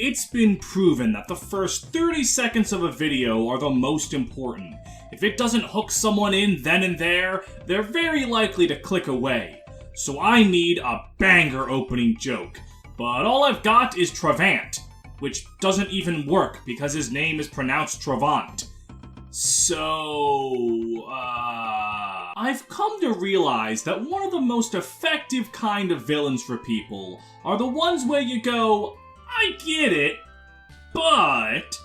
It's been proven that the first 30 seconds of a video are the most important. If it doesn't hook someone in then and there, they're very likely to click away. So I need a banger opening joke. But all I've got is Travant, which doesn't even work because his name is pronounced Travant. So, I've come to realize that one of the most effective kind of villains for people are the ones where you go, I get it, but...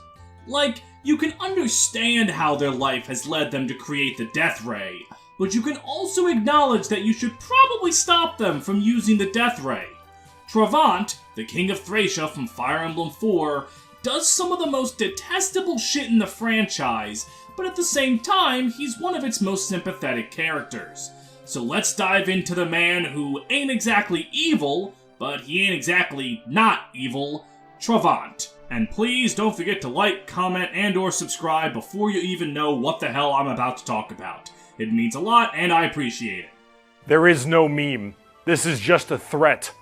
Like, you can understand how their life has led them to create the Death Ray, but you can also acknowledge that you should probably stop them from using the Death Ray. Travant, the King of Thrasher from Fire Emblem 4, does some of the most detestable shit in the franchise, but at the same time, he's one of its most sympathetic characters. So let's dive into the man who ain't exactly evil, but he ain't exactly not evil, Travant. And please don't forget to like, comment, and or subscribe before you even know what the hell I'm about to talk about. It means a lot, and I appreciate it. There is no meme. This is just a threat.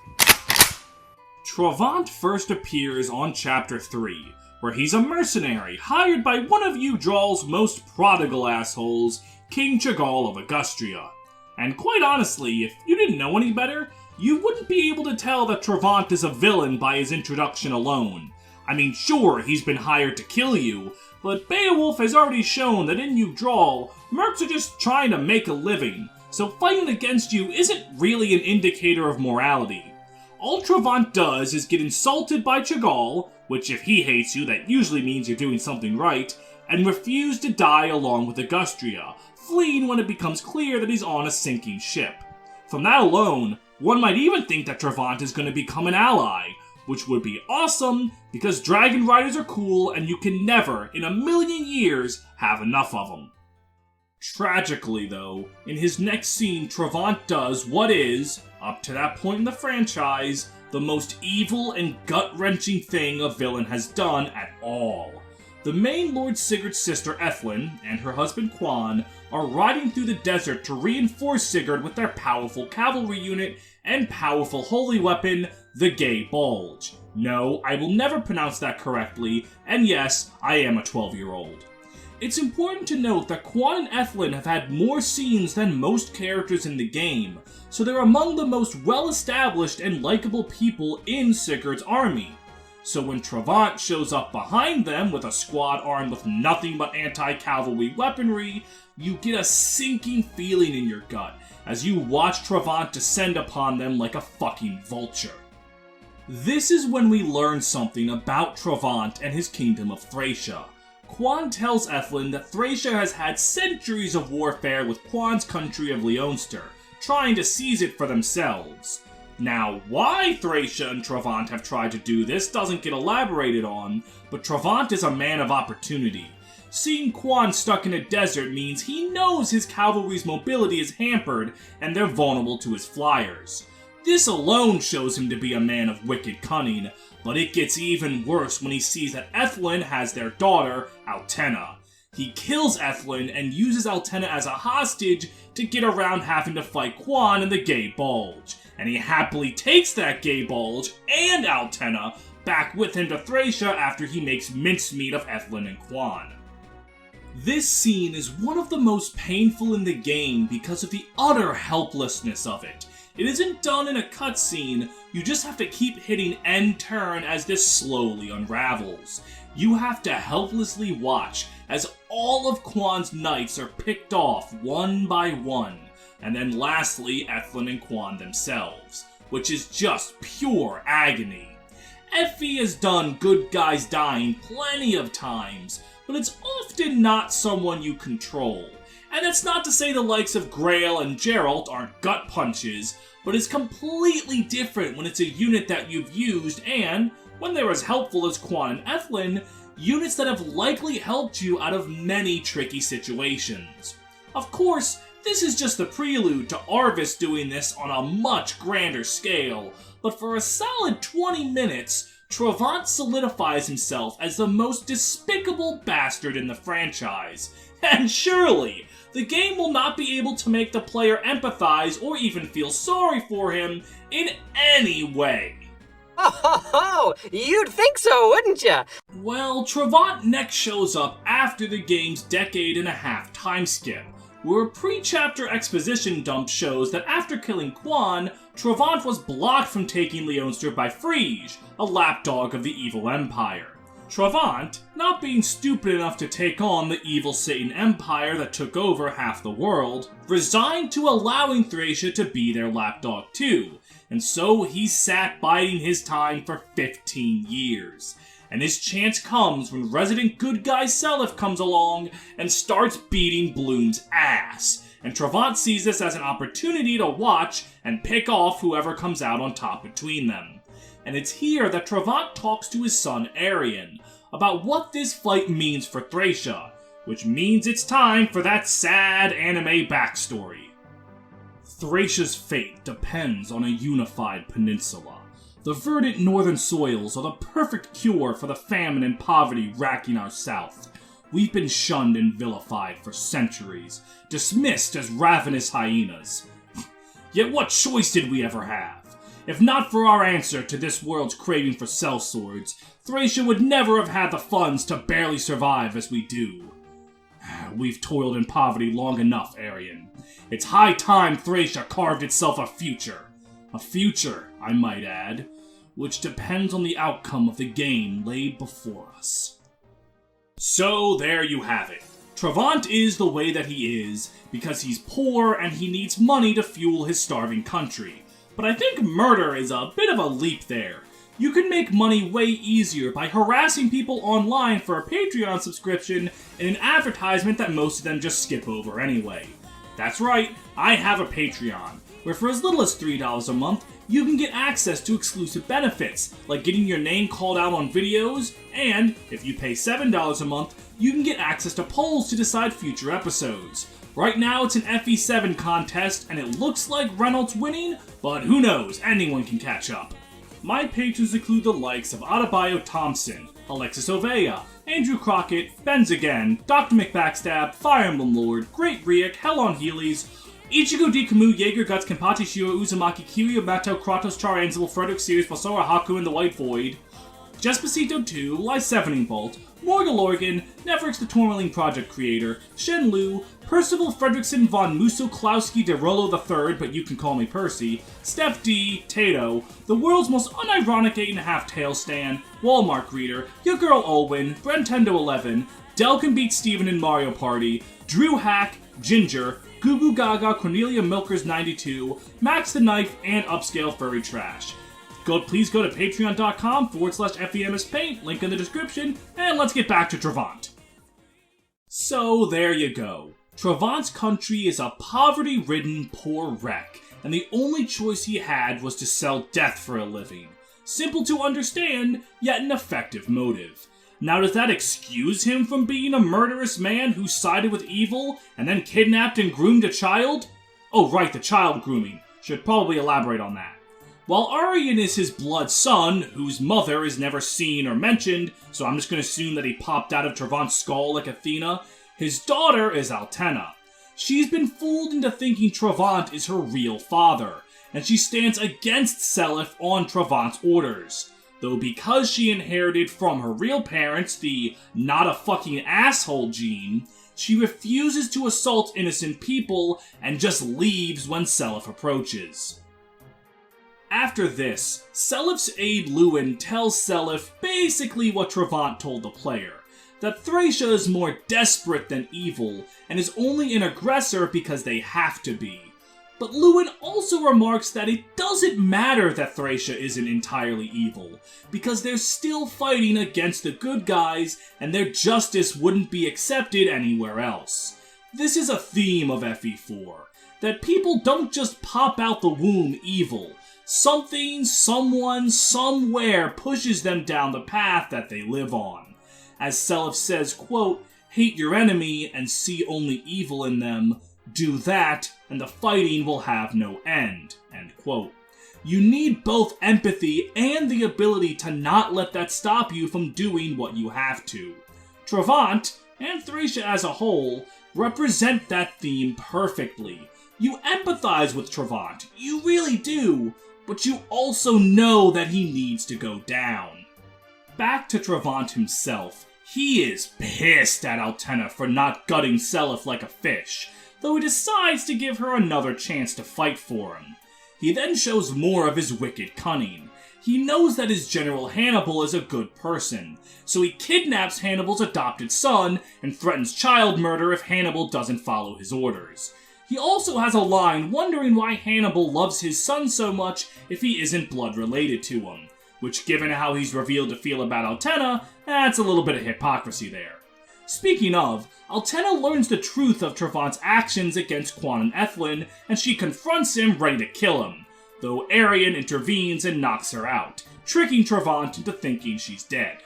Travant first appears on Chapter 3, where he's a mercenary hired by one of Yggdrasil's most prodigal assholes, King Chagall of Augustria. And quite honestly, if you didn't know any better, you wouldn't be able to tell that Travant is a villain by his introduction alone. I mean, sure, he's been hired to kill you, but Beowulf has already shown that in Yggdrasil, mercs are just trying to make a living, so fighting against you isn't really an indicator of morality. All Travant does is get insulted by Chagall, which if he hates you, that usually means you're doing something right, and refuse to die along with Augustria, fleeing when it becomes clear that he's on a sinking ship. From that alone, one might even think that Travant is going to become an ally, which would be awesome, because Dragon Riders are cool and you can never, in a million years, have enough of them. Tragically though, in his next scene, Travant does what is, up to that point in the franchise, the most evil and gut-wrenching thing a villain has done at all. The main Lord Sigurd's sister Ethlyn and her husband Quan are riding through the desert to reinforce Sigurd with their powerful cavalry unit and powerful holy weapon, the Gay Bulge. No, I will never pronounce that correctly, and yes, I am a 12-year-old. It's important to note that Quan and Ethlyn have had more scenes than most characters in the game, so they're among the most well-established and likable people in Sigurd's army. So when Travant shows up behind them with a squad armed with nothing but anti-cavalry weaponry, you get a sinking feeling in your gut as you watch Travant descend upon them like a fucking vulture. This is when we learn something about Travant and his kingdom of Thracia. Quan tells Ethlyn that Thracia has had centuries of warfare with Quan's country of Leonster, trying to seize it for themselves. Now, why Thracia and Travant have tried to do this doesn't get elaborated on, but Travant is a man of opportunity. Seeing Quan stuck in a desert means he knows his cavalry's mobility is hampered and they're vulnerable to his flyers. This alone shows him to be a man of wicked cunning, but it gets even worse when he sees that Ethlyn has their daughter, Altenna. He kills Ethlyn and uses Altenna as a hostage to get around having to fight Quan and the Gay Bulge, and he happily takes that Gay Bulge and Altenna back with him to Thracia after he makes mincemeat of Ethlyn and Quan. This scene is one of the most painful in the game because of the utter helplessness of it. It isn't done in a cutscene, you just have to keep hitting end turn as this slowly unravels. You have to helplessly watch as all of Quan's knights are picked off one by one, and then lastly Ethlyn and Quan themselves, which is just pure agony. Effie has done good guys dying plenty of times, but it's often not someone you control. And that's not to say the likes of Grail and Geralt aren't gut punches, but it's completely different when it's a unit that you've used and, when they're as helpful as Quan and Ethlyn, units that have likely helped you out of many tricky situations. Of course, this is just the prelude to Arvis doing this on a much grander scale, but for a solid 20 minutes, Travant solidifies himself as the most despicable bastard in the franchise. And surely, the game will not be able to make the player empathize or even feel sorry for him in any way. Oh, you'd think so, wouldn't ya? Well, Travant next shows up after the game's decade-and-a-half time skip, where a pre-chapter exposition dump shows that after killing Quan, Travant was blocked from taking Leonster by Frege, a lapdog of the evil empire. Travant, not being stupid enough to take on the evil Satan Empire that took over half the world, resigned to allowing Thrasher to be their lapdog too, and so he sat biding his time for 15 years. And his chance comes when resident good guy Seliph comes along and starts beating Bloom's ass, and Travant sees this as an opportunity to watch and pick off whoever comes out on top between them. And it's here that Travant talks to his son Arion about what this fight means for Thrasher, which means it's time for that sad anime backstory. Thrasher's fate depends on a unified peninsula. The verdant northern soils are the perfect cure for the famine and poverty racking our south. We've been shunned and vilified for centuries, dismissed as ravenous hyenas. Yet what choice did we ever have? If not for our answer to this world's craving for sellswords, Thrasher would never have had the funds to barely survive as we do. We've toiled in poverty long enough, Arion. It's high time Thrasher carved itself a future. A future, I might add, which depends on the outcome of the game laid before us. So there you have it. Travant is the way that he is because he's poor and he needs money to fuel his starving country. But I think murder is a bit of a leap there. You can make money way easier by harassing people online for a Patreon subscription and an advertisement that most of them just skip over anyway. That's right, I have a Patreon, where for as little as $3 a month, you can get access to exclusive benefits, like getting your name called out on videos, and, if you pay $7 a month, you can get access to polls to decide future episodes. Right now it's an FE7 contest, and it looks like Reynolds winning, but who knows, anyone can catch up. My patrons include the likes of Adebayo Thompson, Alexis Ovea, Andrew Crockett, Benz Again, Dr. McBackstab, Fire Emblem Lord, Great Riek, Hell on Heelys, Ichigo D. Camus, Jaeger Guts, Kenpachi Shiro, Uzumaki, Kiryu, Mato, Kratos, Char Anzabel, Frederick Sears, Basora Haku, and the White Void, Despacito 2, Lysevening Bolt, Morgal Organ, Neverix the Tourmaline Project Creator, Shen Lu, Percival Fredrickson von Musoklowski de Rollo III, but you can call me Percy, Steph D, Tato, the world's most unironic 8.5 tail stan, Walmart Greeter, Your Girl Olwyn, Brentendo11, Del can beat Steven in Mario Party, Drew Hack, Ginger, Goo Goo Gaga, Cornelia Milkers 92, Max the Knife, and Upscale Furry Trash. Please go to patreon.com/FEMSPaint, link in the description, and let's get back to Travant. So there you go. Travant's country is a poverty-ridden, poor wreck, and the only choice he had was to sell death for a living. Simple to understand, yet an effective motive. Now does that excuse him from being a murderous man who sided with evil and then kidnapped and groomed a child? Oh right, the child grooming. Should probably elaborate on that. While Arion is his blood son, whose mother is never seen or mentioned, so I'm just going to assume that he popped out of Travant's skull like Athena, his daughter is Altena. She's been fooled into thinking Travant is her real father, and she stands against Seliph on Travant's orders. Though because she inherited from her real parents the not a fucking asshole gene, she refuses to assault innocent people and just leaves when Seliph approaches. After this, Seliph's aide Lewin tells Seliph basically what Travant told the player, that Thrasher is more desperate than evil, and is only an aggressor because they have to be. But Lewin also remarks that it doesn't matter that Thrasher isn't entirely evil, because they're still fighting against the good guys, and their justice wouldn't be accepted anywhere else. This is a theme of FE4, that people don't just pop out the womb evil. Something, someone, somewhere pushes them down the path that they live on. As Seliph says, quote, "Hate your enemy and see only evil in them. Do that, and the fighting will have no end." End quote. You need both empathy and the ability to not let that stop you from doing what you have to. Travant, and Thrasher as a whole, represent that theme perfectly. You empathize with Travant, you really do, but you also know that he needs to go down. Back to Travant himself, he is pissed at Altenna for not gutting Seliph like a fish, though he decides to give her another chance to fight for him. He then shows more of his wicked cunning. He knows that his General Hannibal is a good person, so he kidnaps Hannibal's adopted son and threatens child murder if Hannibal doesn't follow his orders. He also has a line wondering why Hannibal loves his son so much if he isn't blood related to him, which, given how he's revealed to feel about Altenna, that's a little bit of hypocrisy there. Speaking of, Altenna learns the truth of Travant's actions against Quan and Ethlin, and she confronts him ready to kill him, though Arion intervenes and knocks her out, tricking Travant into thinking she's dead.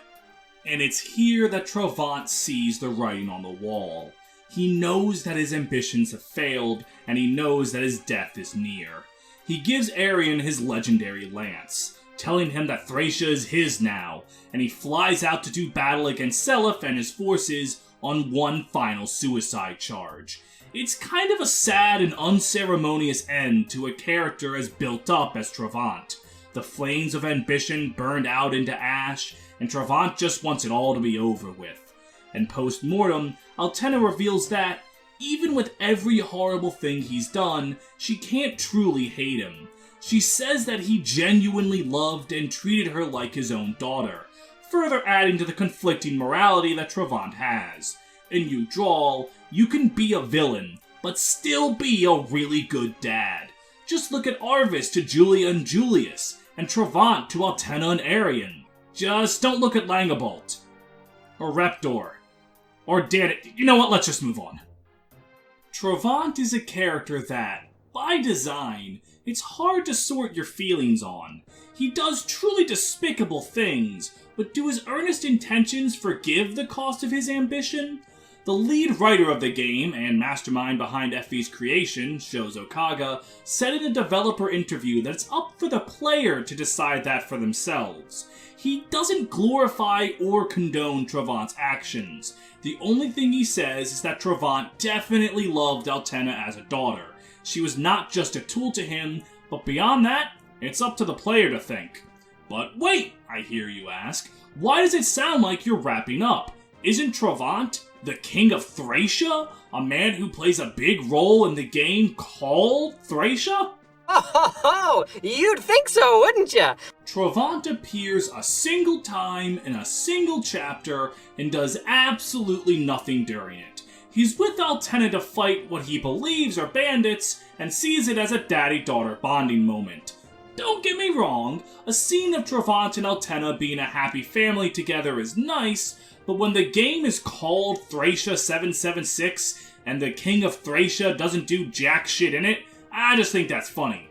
And it's here that Travant sees the writing on the wall. He knows that his ambitions have failed, and he knows that his death is near. He gives Arion his legendary lance, telling him that Thrasher is his now, and he flies out to do battle against Seliph and his forces on one final suicide charge. It's kind of a sad and unceremonious end to a character as built up as Travant. The flames of ambition burned out into ash, and Travant just wants it all to be over with. And post-mortem, Altenna reveals that, even with every horrible thing he's done, she can't truly hate him. She says that he genuinely loved and treated her like his own daughter, further adding to the conflicting morality that Travant has. In Udral, you can be a villain, but still be a really good dad. Just look at Arvis to Julia and Julius, and Travant to Altenna and Arion. Just don't look at Langabolt. Or Reptor. Or damn it, you know what, let's just move on. Travant is a character that, by design, it's hard to sort your feelings on. He does truly despicable things, but do his earnest intentions forgive the cost of his ambition? The lead writer of the game, and mastermind behind Effie's creation, Shozo Kaga, said in a developer interview that it's up for the player to decide that for themselves. He doesn't glorify or condone Travant's actions. The only thing he says is that Travant definitely loved Altenna as a daughter. She was not just a tool to him, but beyond that, it's up to the player to think. But wait, I hear you ask, why does it sound like you're wrapping up? Isn't Travant the King of Thracia? A man who plays a big role in the game called Thracia? Oh, you'd think so, wouldn't ya? Travant appears a single time in a single chapter and does absolutely nothing during it. He's with Altenna to fight what he believes are bandits and sees it as a daddy-daughter bonding moment. Don't get me wrong, a scene of Travant and Altenna being a happy family together is nice, but when the game is called Thracia 776 and the King of Thracia doesn't do jack shit in it, I just think that's funny.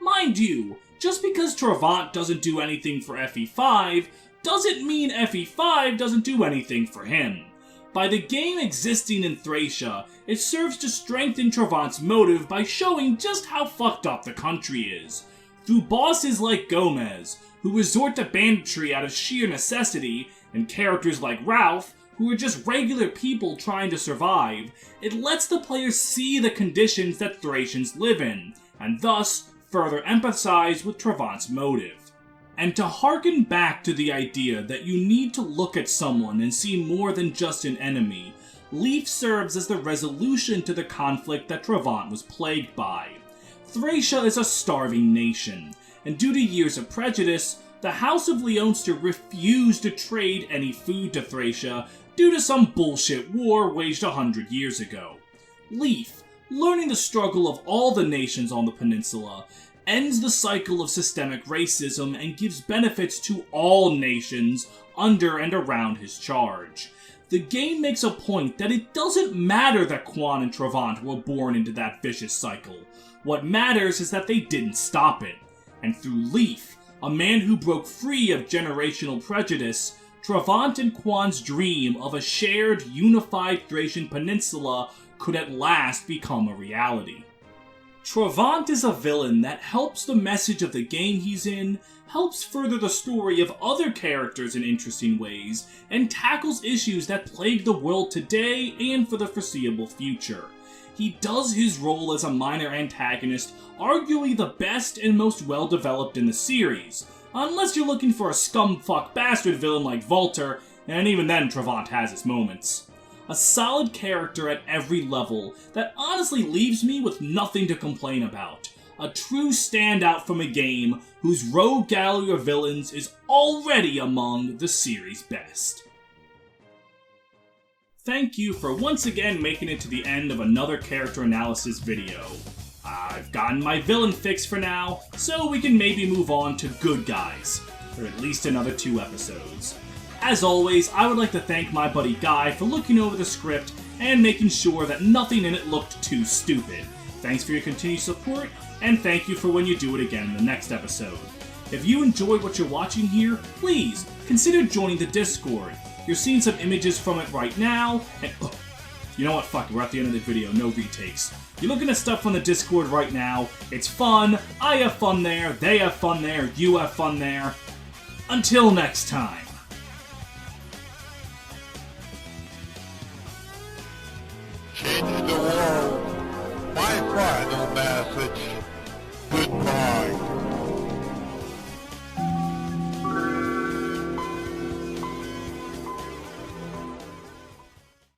Mind you, just because Travant doesn't do anything for FE5, doesn't mean FE5 doesn't do anything for him. By the game existing in Thracia, it serves to strengthen Travant's motive by showing just how fucked up the country is. Through bosses like Gomez, who resort to banditry out of sheer necessity, and characters like Ralph, who are just regular people trying to survive, it lets the player see the conditions that Thracians live in, and thus further empathize with Travant's motive. And to harken back to the idea that you need to look at someone and see more than just an enemy, Leaf serves as the resolution to the conflict that Travant was plagued by. Thracia is a starving nation, and due to years of prejudice, the House of Leonster refused to trade any food to Thracia due to some bullshit war waged 100 years ago. Leaf, learning the struggle of all the nations on the peninsula, ends the cycle of systemic racism and gives benefits to all nations under and around his charge. The game makes a point that it doesn't matter that Quan and Travant were born into that vicious cycle. What matters is that they didn't stop it. And through Leaf, a man who broke free of generational prejudice, Travant and Quan's dream of a shared, unified Thracian peninsula could at last become a reality. Travant is a villain that helps the message of the game he's in, helps further the story of other characters in interesting ways, and tackles issues that plague the world today and for the foreseeable future. He does his role as a minor antagonist arguably the best and most well-developed in the series, unless you're looking for a scumfuck bastard villain like Volter, and even then Travant has his moments. A solid character at every level that honestly leaves me with nothing to complain about. A true standout from a game whose rogue gallery of villains is already among the series' best. Thank you for once again making it to the end of another character analysis video. I've gotten my villain fix for now, so we can maybe move on to good guys, for at least another 2 episodes. As always, I would like to thank my buddy Guy for looking over the script and making sure that nothing in it looked too stupid. Thanks for your continued support, and thank you for when you do it again in the next episode. If you enjoyed what you're watching here, please consider joining the Discord. You're seeing some images from it right now, and you know what, fuck it, we're at the end of the video, no retakes. You're looking at stuff on the Discord right now, it's fun, I have fun there, they have fun there, you have fun there. Until next time. Change the world. My final message.